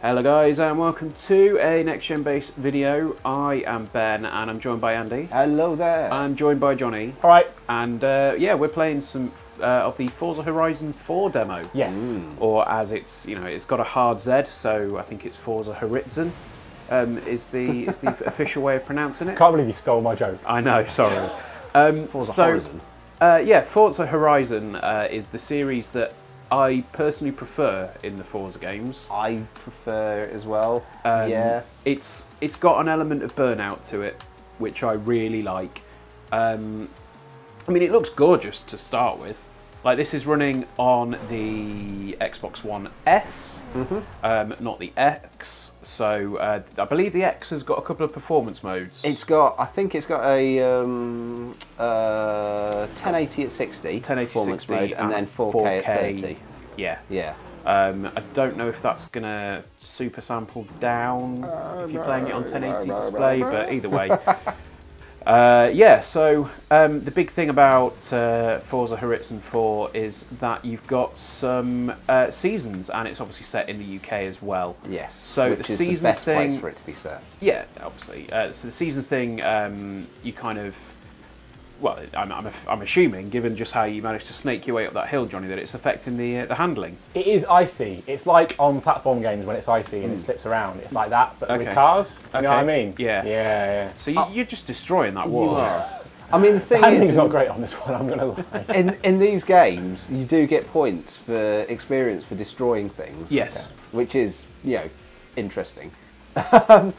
Hello guys and welcome to a next gen based video. I am Ben and I'm joined by Andy. Hello there. I'm joined by Johnny. Alright. And yeah, we're playing some of the Forza Horizon 4 demo. Yes. Or as it's, it's got a hard Z, so I think it's Forza Horizon is the official way of pronouncing it. Can't believe you stole my joke. I know, sorry. Forza Horizon. Yeah, Forza Horizon is the series that I personally prefer in the Forza games. I prefer it as well. Yeah. It's got an element of burnout to it, which I really like. I mean, it looks gorgeous to start with. Like, this is running on the Xbox One S, not the X. So I believe the X has got a couple of performance modes. It's got, I think it's got a 1080 at 60, 1080 performance 60 mode, and then 4K at 30. Yeah. Yeah. I don't know if that's going to super sample down if you're playing it on 1080 display, but either way. Yeah, so the big thing about Forza Horizon 4 is that you've got some seasons, and it's obviously set in the UK as well. Yes. So which the is seasons the best thing, place for it to be set. Yeah, obviously. So the seasons thing, you kind of, well, I'm assuming, given just how you managed to snake your way up that hill, Johnny, that it's affecting the handling. It is icy. It's like on platform games when it's icy and it slips around. It's like that, but with cars. You know what I mean? Yeah. Yeah. So you're just destroying that wall. You are. I mean, the thing Handling's is, not great on this one, I'm going to lie. in these games, you do get points for experience for destroying things. Yes. Which is, interesting.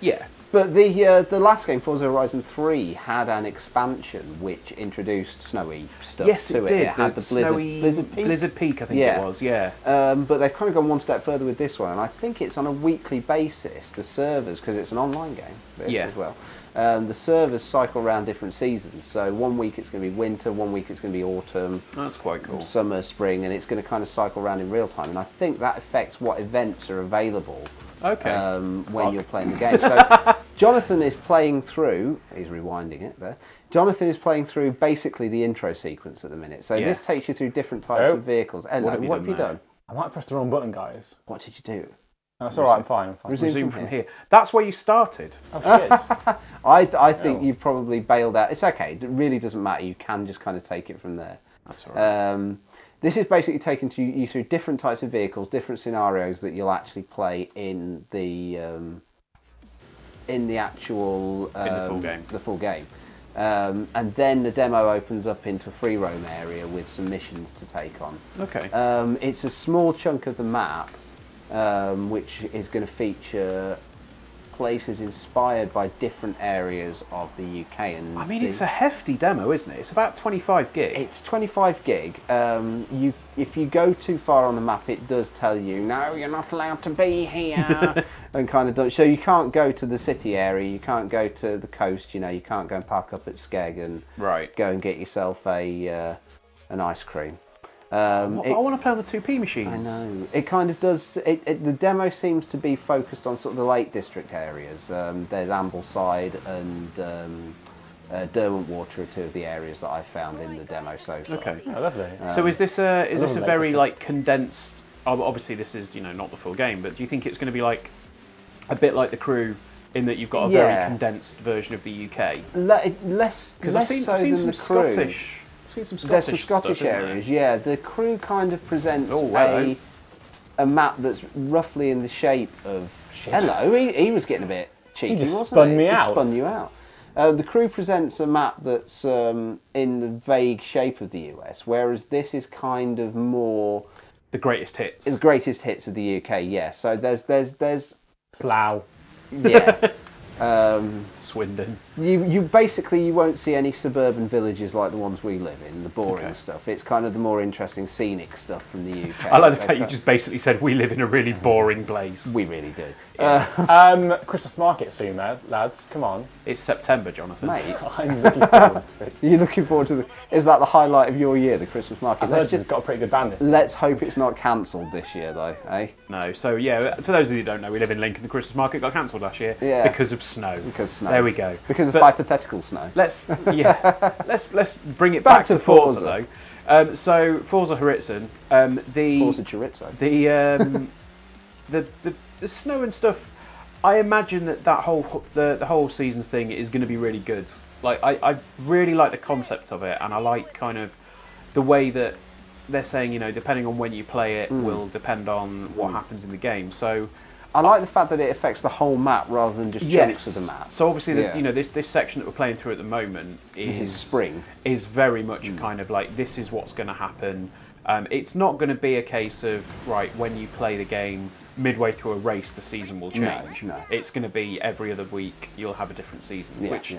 Yeah. But the last game, Forza Horizon 3, had an expansion which introduced snowy stuff Yes, to it did. It had the Blizzard Peak, I think it was, yeah. But they've kind of gone one step further with this one, and I think it's on a weekly basis. The servers, because it's an online game, as well. The servers cycle around different seasons. So 1 week it's going to be winter, 1 week it's going to be autumn. That's quite cool. Summer, spring, and it's going to kind of cycle around in real time. And I think that affects what events are available. Okay. When you're playing the game. So Jonathan is playing through, he's rewinding it there. Jonathan is playing through basically the intro sequence at the minute. So this takes you through different types of vehicles. Hello, what have you done? I might have pressed the wrong button, guys. What did you do? That's alright, I'm fine. Resume from here. That's where you started. Oh shit. I think you probably bailed out. It's okay, it really doesn't matter. You can just kind of take it from there. That's alright. This is basically taking you through different types of vehicles, different scenarios that you'll actually play in the actual the full game. And then the demo opens up into a free roam area with some missions to take on. Okay. It's a small chunk of the map, which is going to feature places inspired by different areas of the UK. And I mean, it's a hefty demo, isn't it? It's about 25 gig. It's 25 gig. If you go too far on the map, it does tell you, no, you're not allowed to be here, and kind of so you can't go to the city area, you can't go to the coast, you can't go and park up at Skeg and go and get yourself an ice cream. I want to play on the 2P machines. I know. It kind of does. The demo seems to be focused on sort of the Lake District areas. There's Ambleside and Derwentwater are two of the areas that I've found in the demo so far. Okay. Oh, lovely. So is this a very like condensed? Obviously, this is not the full game, but do you think it's going to be like a bit like The Crew in that you've got a very condensed version of the UK? Less because I've seen some Scottish. There's some Scottish areas, yeah. The Crew kind of presents a map that's roughly in the shape of... Shit. Hello, he was getting a bit cheeky, wasn't he? Just spun me out. He spun you out. The Crew presents a map that's in the vague shape of the US, whereas this is kind of more... The greatest hits. The greatest hits of the UK, yeah. So there's Slough. Yeah. Swindon. You basically you won't see any suburban villages like the ones we live in, the boring stuff. It's kind of the more interesting scenic stuff from the UK. I like the fact you just basically said we live in a really boring place. We really do. Yeah. Christmas market soon, lads. Come on. It's September, Jonathan. Mate, I'm looking forward to it. You're looking forward to is that the highlight of your year, the Christmas market? I've just got a pretty good band this year. Let's hope it's not cancelled this year, though, eh? No. So yeah, for those of you who don't know, we live in Lincoln. The Christmas market got cancelled last year because of snow. Because of snow. There we go. Because of hypothetical snow. Let's bring it back to Forza though. So Forza Horizon, Forza Chorizo. the snow and stuff. I imagine that whole the whole seasons thing is going to be really good. Like I really like the concept of it, and I like kind of the way that they're saying, you know, depending on when you play it will depend on what happens in the game. So I like the fact that it affects the whole map rather than just chunks of the map. So obviously, you know, this section that we're playing through at the moment is spring. Is very much kind of like, this is what's going to happen. It's not going to be a case of, right, when you play the game midway through a race, the season will change. No. It's going to be every other week you'll have a different season, which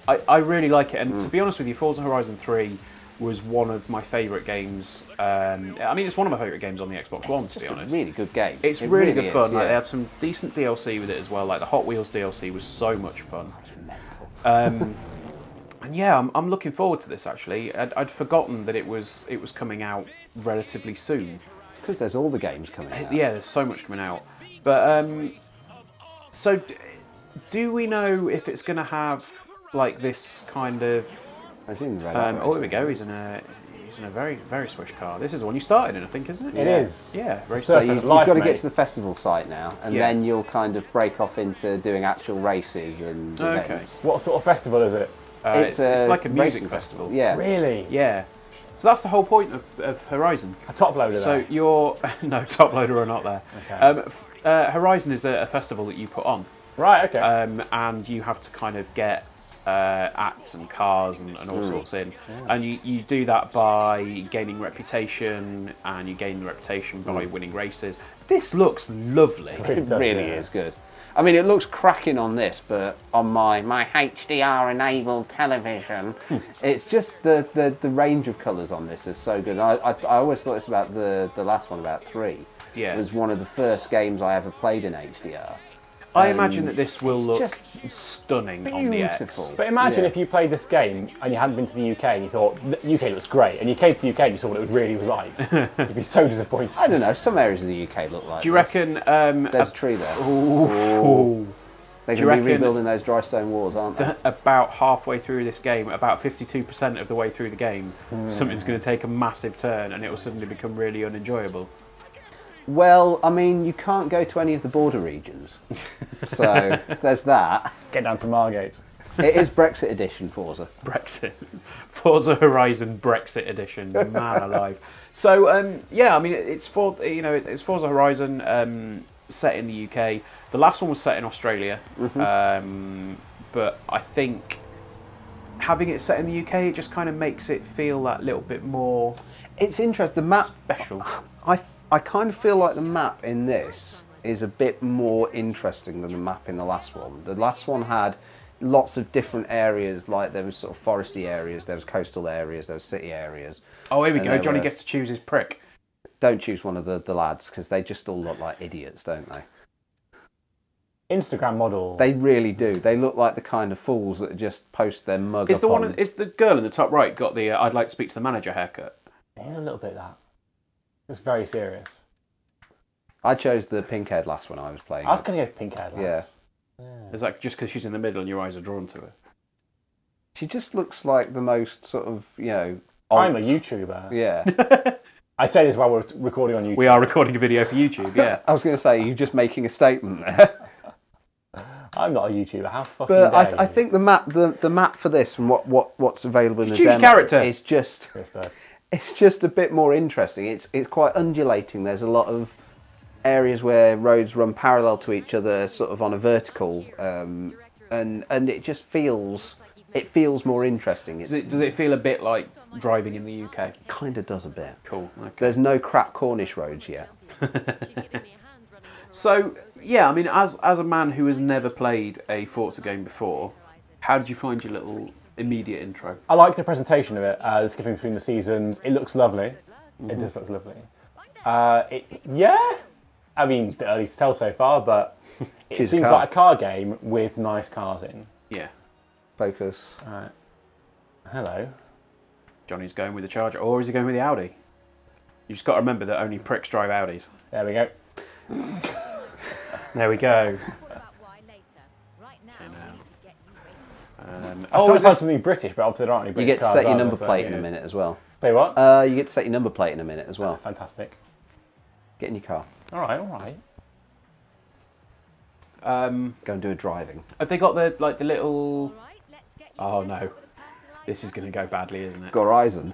I really like it. And to be honest with you, Forza Horizon 3 was one of my favourite games. I mean, it's one of my favourite games on the Xbox One, to be honest. It's a really good game. It's really good fun. Like, they had some decent DLC with it as well. Like the Hot Wheels DLC was so much fun. And yeah, I'm looking forward to this. Actually, I'd forgotten that it was coming out relatively soon. Because there's all the games coming out. Yeah, there's so much coming out. But so do we know if it's going to have like this kind of? I've seen the oh, here we go. He's in a very, very swish car. This is the one you started in, I think, isn't it? It is. Yeah. Very So you've got to get to the festival site now, and then you'll kind of break off into doing actual races and events. What sort of festival is it? It's like a music festival. Yeah. Really? Yeah. So that's the whole point of Horizon. A top loader. So you're no top loader are not there. Okay. Horizon is a festival that you put on. Right. Okay. And you have to kind of get acts and cars and all sorts in, and you do that by gaining reputation, and you gain the reputation by winning races. This looks lovely. It really is good. I mean, it looks cracking on this, but on my HDR enabled television, it's just the range of colours on this is so good. I always thought this about the last one, about 3. Yeah. It was one of the first games I ever played in HDR. I imagine that this will look stunning on the X. But imagine if you played this game and you hadn't been to the UK and you thought, the UK looks great, and you came to the UK and you saw what it was really like. You'd be so disappointed. I don't know, some areas of the UK look like Do you reckon... there's a tree there. Ooh. They're going to be rebuilding those dry stone walls, aren't they? About halfway through this game, about 52% of the way through the game, something's going to take a massive turn and it will suddenly become really unenjoyable. Well, I mean, you can't go to any of the border regions, so there's that. Get down to Margate. It is Brexit edition, Forza. Forza Horizon Brexit edition, man alive. So yeah, I mean, it's Forza Horizon set in the UK. The last one was set in Australia, but I think having it set in the UK, it just kind of makes it feel that little bit more. It's interesting. The map special. I kind of feel like the map in this is a bit more interesting than the map in the last one. The last one had lots of different areas, like there was sort of foresty areas, there was coastal areas, there was city areas. Oh, here we go. Johnny gets to choose his prick. Don't choose one of the lads, because they just all look like idiots, don't they? Instagram model. They really do. They look like the kind of fools that just post their mug. Is the girl in the top right got the I'd like to speak to the manager haircut? It is a little bit that. It's very serious. I chose the pink-haired lass when I was playing. I was going to go pink-haired lass. Yeah. Is that just because she's in the middle and your eyes are drawn to her? She just looks like the most sort of, you know... I'm a YouTuber. Yeah. I say this while we're recording on YouTube. We are recording a video for YouTube, yeah. I was going to say, you're just making a statement there. I'm not a YouTuber. How fucking But dare I think the map for this and what's available in the demo demo character. is just... It's just a bit more interesting. It's quite undulating. There's a lot of areas where roads run parallel to each other, sort of on a vertical, and it just feels more interesting. Does it feel a bit like driving in the UK? Kind of does a bit. Cool. Okay. There's no crap Cornish roads yet. So yeah, I mean, as a man who has never played a Forza game before, how did you find your little immediate intro? I like the presentation of it, skipping between the seasons. It looks lovely. It does look lovely. I mean, it's a bit early to tell so far, but it seems like a car game with nice cars in. Yeah. Focus. Alright. Hello. Johnny's going with the Charger, or is he going with the Audi? You just got to remember that only pricks drive Audis. There we go. There we go. I thought something British, but obviously there aren't any British cars. You get to cars, set your number plate in a minute as well. Say what? You get to set your number plate in a minute as well. Fantastic. Get in your car. All right. Go and do a driving. Have they got the little? Oh no, this is going to go badly, isn't it? Horizon.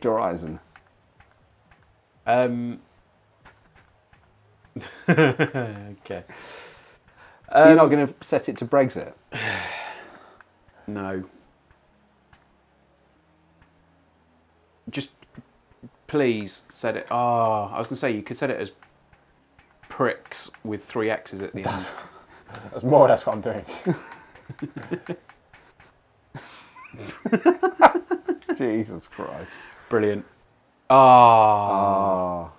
Horizon. Okay. You're not going to set it to Brexit? No. Just please set it. Oh, I was going to say you could set it as pricks with 3 X's at the end. That's more or less what I'm doing. Jesus Christ. Brilliant. Oh.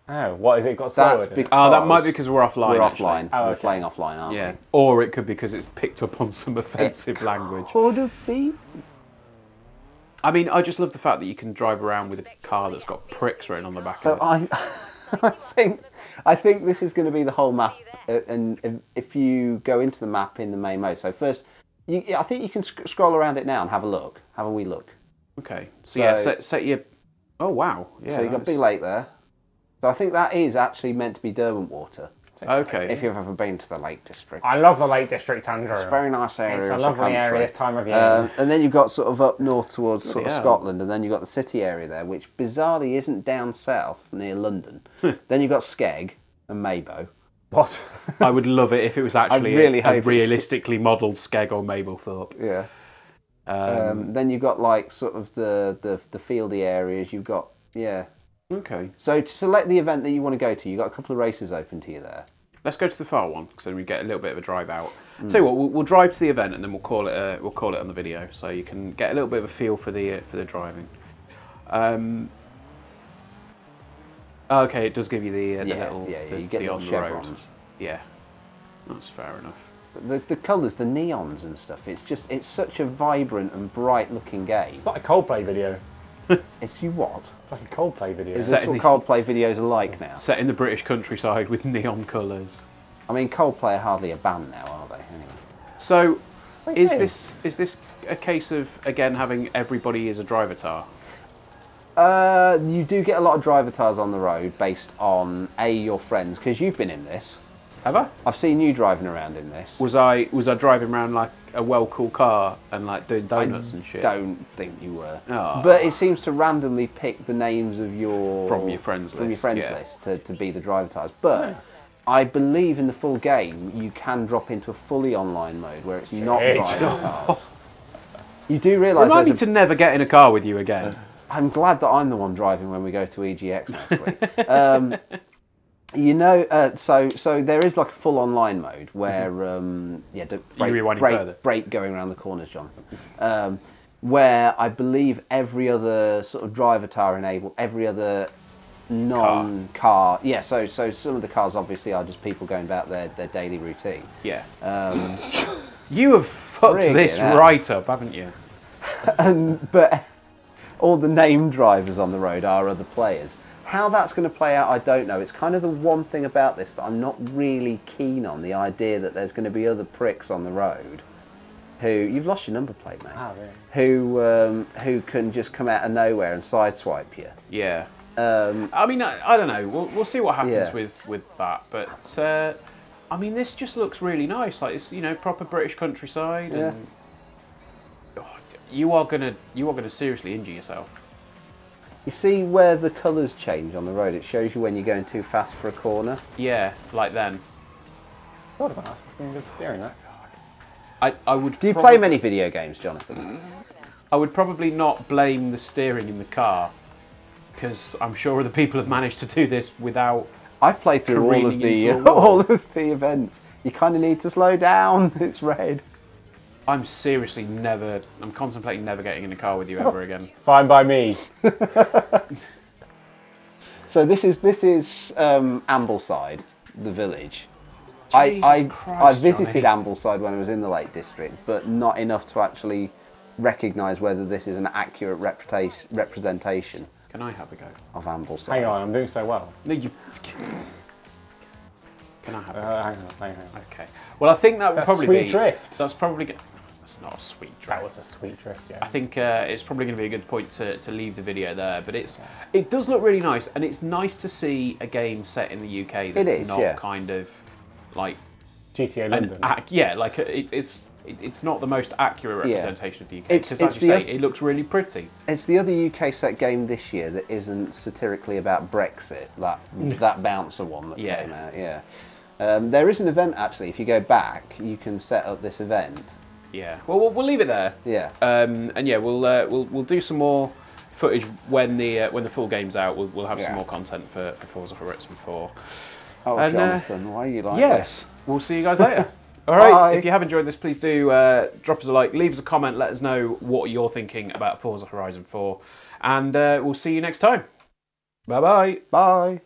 Oh, what is it got slower? That might be because we're offline. We're offline. Oh, We're okay. playing offline, aren't Yeah. we? Or it could be because it's picked up on some offensive language. Could have been. I mean, I just love the fact that you can drive around with a car that's got pricks written on the back So of it. I think this is going to be the whole map. And if you go into the map in the main mode, so first, I think you can scroll around it now and have a look. Have a wee look. Okay. So yeah, set your. Oh wow. Yeah. So you've got Big Lake there. So I think that is actually meant to be Derwentwater. Okay. If you've ever been to the Lake District. I love the Lake District, Andrew. It's a very nice area. It's a of lovely the area country. this time of year. And then you've got sort of up north towards sort of hell. Scotland, and then you've got the city area there, which bizarrely isn't down south near London. Then you've got Skeg and Maybo. What? I would love it if it was actually really a hope it's- realistically modelled Skeg or Mablethorpe. Yeah. Then you've got like sort of the fieldy areas. You've got Okay. So to select the event that you want to go to, you've got a couple of races open to you there. Let's go to the far one because then we get a little bit of a drive out. Tell you what, we'll drive to the event and then we'll call it on the video, so you can get a little bit of a feel for the driving. Okay, it does give you the little you get the little on the road. chevrons. Yeah, that's fair enough. The colours, the neons and stuff. It's such a vibrant and bright looking game. It's like a Coldplay video. It's you what? It's like a Coldplay video. Is Set this in what the- Coldplay videos are like now? Set in the British countryside with neon colours. I mean, Coldplay are hardly a band now, are they? Anyway. So, What is is this a case of again having everybody as a drivatar? You do get a lot of drivatars on the road based on your friends, because you've been in this. Have I? I've seen you driving around in this. Was I driving around like a well cool car and like doing donuts and shit? Don't think you were. Oh. But it seems to randomly pick the names of your From your friends list, yeah. list to be the drivatars. But I believe in the full game you can drop into a fully online mode where it's not Shit. drivatars. You do realise Remind me there's to never get in a car with you again. I'm glad that I'm the one driving when we go to EGX next week. You know, so there is like a full online mode where, rewinding further? break going around the corners, Jonathan. Where I believe every other sort of drivatar enabled, every other non-car. Yeah, so some of the cars obviously are just people going about their daily routine. Yeah. You have fucked Friggin' this hell. right up, haven't you? But all the named drivers on the road are other players. How that's going to play out, I don't know. It's kind of the one thing about this that I'm not really keen on, the idea that there's going to be other pricks on the road who... You've lost your number plate, mate. Oh, really? Who can just come out of nowhere and sideswipe you. Yeah. I mean, I don't know. We'll see what happens with that. But, I mean, this just looks really nice. Like, it's, proper British countryside. Yeah. And you are gonna seriously injure yourself. You see where the colours change on the road? It shows you when you're going too fast for a corner. Yeah, like then. Thought about that. Fucking good steering, that. I would. Do you play many video games, Jonathan? I would probably not blame the steering in the car, because I'm sure other people have managed to do this without. I've played through all of Careening the into a wall. all of the events. You kind of need to slow down. It's red. I'm seriously never. I'm contemplating never getting in a car with you ever again. Fine by me. So this is Ambleside, the village. Jesus I Christ, visited Johnny. Ambleside when I was in the Lake District, but not enough to actually recognise whether this is an accurate representation Can I have a go? of Ambleside. Hang on, I'm doing so well. No, you. Can I have a go? Hang on. Okay. Well, I think that would That's probably sweet be. drift. That's probably. That's not a sweet drift. That was a sweet drift, yeah. I think it's probably going to be a good point to leave the video there. But it does look really nice, and it's nice to see a game set in the UK that's It is, not yeah. kind of like GTA London. Yeah, like it's not the most accurate representation of the UK, because as you say, it looks really pretty. It's the other UK set game this year that isn't satirically about Brexit, that bouncer one that came out, there is an event, actually. If you go back, you can set up this event. Yeah, well, we'll leave it there. Yeah. And yeah, we'll do some more footage when the full game's out. We'll have some more content for Forza Horizon 4. Oh, and, Jonathan, why are you like this? We'll see you guys later. All right, Bye. if you have enjoyed this, please do drop us a like, leave us a comment, let us know what you're thinking about Forza Horizon 4, and we'll see you next time. Bye-bye. Bye.